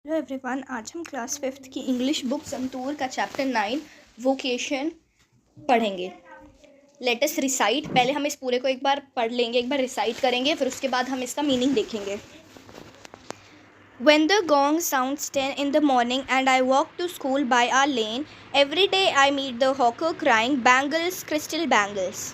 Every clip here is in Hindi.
हेलो एवरीवन, आज हम क्लास 5th की इंग्लिश बुक संतूर का चैप्टर 9 वोकेशन पढ़ेंगे। Let us recite. पहले हम इस पूरे को एक बार पढ़ लेंगे, एक बार रिसाइट करेंगे, फिर उसके बाद हम इसका मीनिंग देखेंगे। When the gong sounds 10 in the morning and I walk to school by our lane, every day I meet the hawker crying, "Bangles, crystal bangles."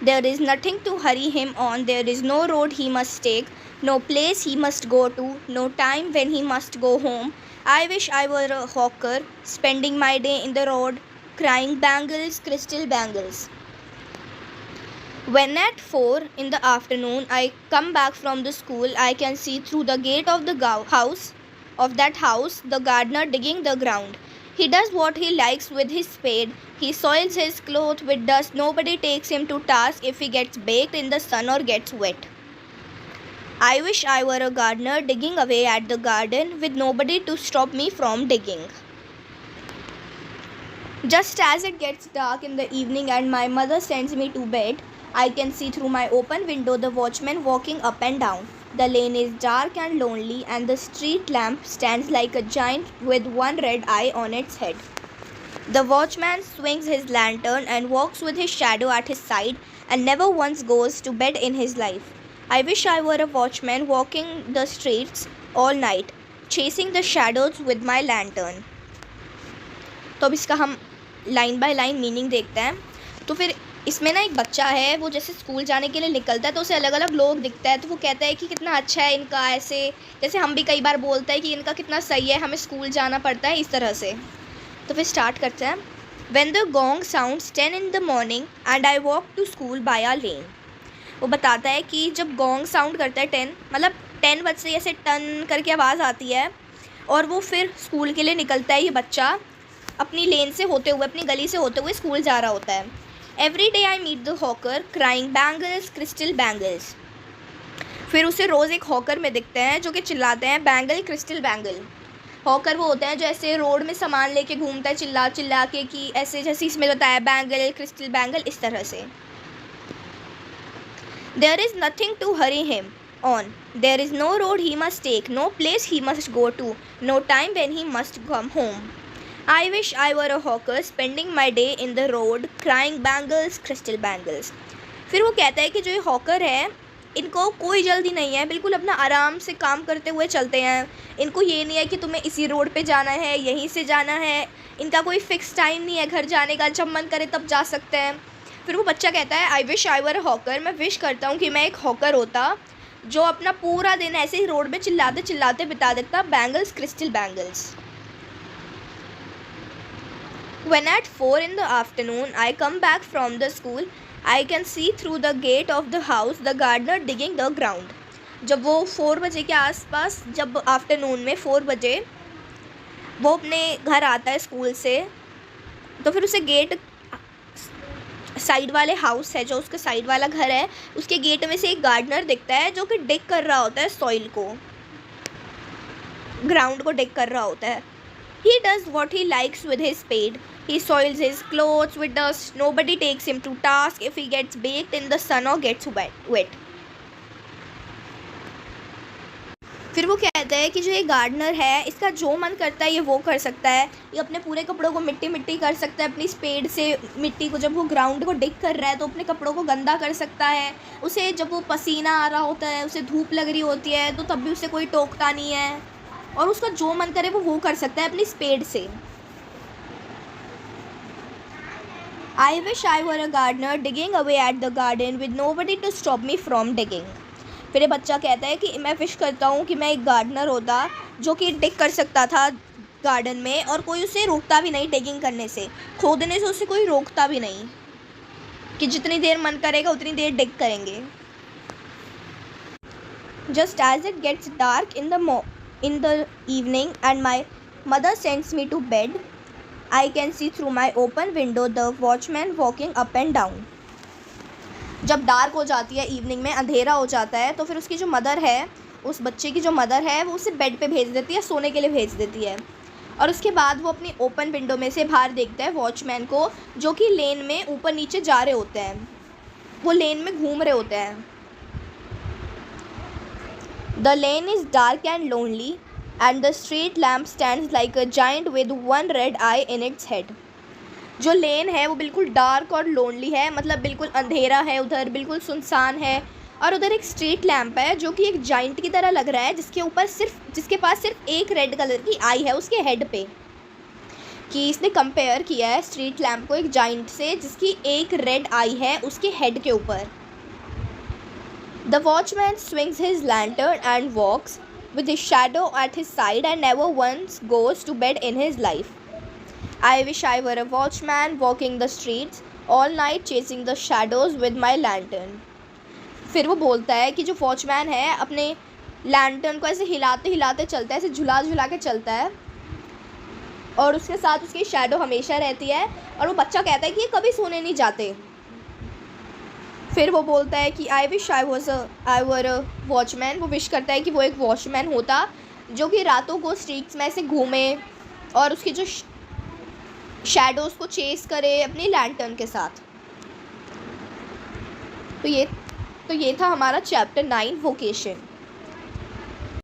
There is nothing to hurry him on, there is no road he must take, no place he must go to, no time when he must go home. I wish I were a hawker, spending my day in the road, crying, "Bangles, crystal bangles." When at 4 in the afternoon I come back from the school, I can see through the gate of the house the gardener digging the ground. He does what he likes with his spade. He soils his clothes with dust. Nobody takes him to task if he gets baked in the sun or gets wet. I wish I were a gardener digging away at the garden with nobody to stop me from digging. Just as it gets dark in the evening and my mother sends me to bed, I can see through my open window the watchman walking up and down. The lane is dark and lonely, and the street lamp stands like a giant with one red eye on its head. The watchman swings his lantern and walks with his shadow at his side and never once goes to bed in his life. I wish I were a watchman walking the streets all night, chasing the shadows with my lantern. तो अब इसका हम लाइन बाय लाइन मीनिंग देखते हैं। तो फिर इसमें ना एक बच्चा है, वो जैसे स्कूल जाने के लिए निकलता है तो उसे अलग अलग लोग दिखता है, तो वो कहता है कि कितना अच्छा है इनका, ऐसे जैसे हम भी कई बार बोलते हैं कि इनका कितना सही है, हमें स्कूल जाना पड़ता है, इस तरह से। तो फिर स्टार्ट करते हैं। When the gong sounds 10 in the morning and I walk to school by our lane. वो बताता है कि जब गोंग साउंड करता है 10, मतलब 10 बज से ऐसे टन करके आवाज़ आती है और वो फिर स्कूल के लिए निकलता है। ये बच्चा अपनी लेन से होते हुए, अपनी गली से होते हुए स्कूल जा रहा होता है। Every day I meet the hawker crying, "bangles, crystal bangles." फिर उसे रोज़ एक हॉकर में दिखते हैं जो कि चिल्लाते हैं, "बैंगल, क्रिस्टल बैंगल।" हॉकर वो होते हैं जो ऐसे रोड में सामान लेके घूमता है चिल्ला चिल्ला के, कि ऐसे जैसे इसमें बताया, बैंगल, क्रिस्टल बैंगल, इस तरह से। There is nothing to hurry him on. There is no road he must take, no place he must go to, no time when he must come home. I wish I were a hawker, spending my day in the road, crying, "Bangles, crystal bangles." फिर वो कहता है कि जो ये हॉकर है, इनको कोई जल्दी नहीं है, बिल्कुल अपना आराम से काम करते हुए चलते हैं। इनको ये नहीं है कि तुम्हें इसी रोड पे जाना है, यहीं से जाना है। इनका कोई फ़िक्स टाइम नहीं है घर जाने का, जब मन करे तब जा सकते हैं। फिर वो बच्चा कहता है, "I wish I were a hawker." मैं विश करता हूँ कि मैं एक हॉकर होता जो अपना पूरा दिन ऐसे ही रोड में चिल्लाते चिल्लाते बिता देता, "bangles, crystal bangles." When at 4 in the afternoon I come back from the school, I can see through the gate of the house the gardener digging the ground. जब वो 4 बजे के आसपास, जब आफ्टरनून में 4 बजे वो अपने घर आता है स्कूल से, तो फिर उसे गेट साइड वाले हाउस है, जो उसका साइड वाला घर है, उसके गेट में से एक गार्डनर दिखता है जो कि डिग कर रहा होता है सॉइल को, ग्राउंड को डिग कर रहा होता है। He does what he likes with his spade. He soils his clothes with dust. Nobody takes him to task if he gets baked in the sun or gets wet. फिर वो कहता है कि जो ये गार्डनर है, इसका जो मन करता है ये वो कर सकता है। ये अपने पूरे कपड़ों को मिट्टी मिट्टी कर सकता है, अपनी स्पेड से मिट्टी को, जब वो ग्राउंड को डिग कर रहा है तो अपने कपड़ों को गंदा कर सकता है। उसे जब वो पसीना आ रहा होता है, उसे धूप लग रही होती है, तो तब भी उसे कोई टोकता नहीं है, और उसका जो मन करे वो कर सकता है अपनी स्पेड से। I wish I were a gardener digging away at the garden with nobody to stop me from digging. फिर ये बच्चा कहता है कि मैं विश करता हूँ कि मैं एक गार्डनर होता जो कि डिग कर सकता था गार्डन में, और कोई उसे रोकता भी नहीं डिगिंग करने से, खोदने से उसे कोई रोकता भी नहीं, कि जितनी देर मन करेगा उतनी देर डिग करेंगे। Just as it gets dark in the evening and my mother sends me to bed, I can see through my open window the watchman walking up and down. जब डार्क हो जाती है, इवनिंग में अंधेरा हो जाता है, तो फिर उसकी जो मदर है, उस बच्चे की जो मदर है, वो उसे बेड पे भेज देती है, सोने के लिए भेज देती है। और उसके बाद वो अपनी ओपन विंडो में से बाहर देखता है वॉचमैन को, जो कि लेन में ऊपर नीचे जा रहे होते हैं, वो लेन में घूम रहे होते हैं। The lane is dark and lonely, and the street lamp stands like a giant with one red eye in its head. जो लेन है वो बिल्कुल डार्क और लोनली है, मतलब बिल्कुल अंधेरा है, उधर बिल्कुल सुनसान है, और उधर एक स्ट्रीट लैम्प है जो कि एक जाइंट की तरह लग रहा है, जिसके पास सिर्फ एक रेड कलर की आई है उसके हेड पे। कि इसने कंपेयर किया है स्ट्रीट लैम्प को एक जाइंट से जिसकी एक रेड आई है उसके हेड के ऊपर। The watchman swings his lantern and walks with his shadow at his side and never once goes to bed in his life. I wish I were a watchman walking the streets all night chasing the shadows with my lantern. फिर वो बोलता है कि जो वॉचमैन है अपने लैंटर्न को ऐसे हिलाते हिलाते चलता है, ऐसे झुला झुला के चलता है, और उसके साथ उसकी शैडो हमेशा रहती है, और वो बच्चा कहता है कि ये कभी सोने नहीं जाते। फिर वो बोलता है कि I wish I were a watchman. वो विश करता है कि वो एक वॉचमैन होता जो कि रातों को स्ट्रीट्स में ऐसे घूमे और उसकी जो शैडोज़ को चेस करे अपनी लैंटर्न के साथ। तो ये था हमारा चैप्टर 9 वोकेशन।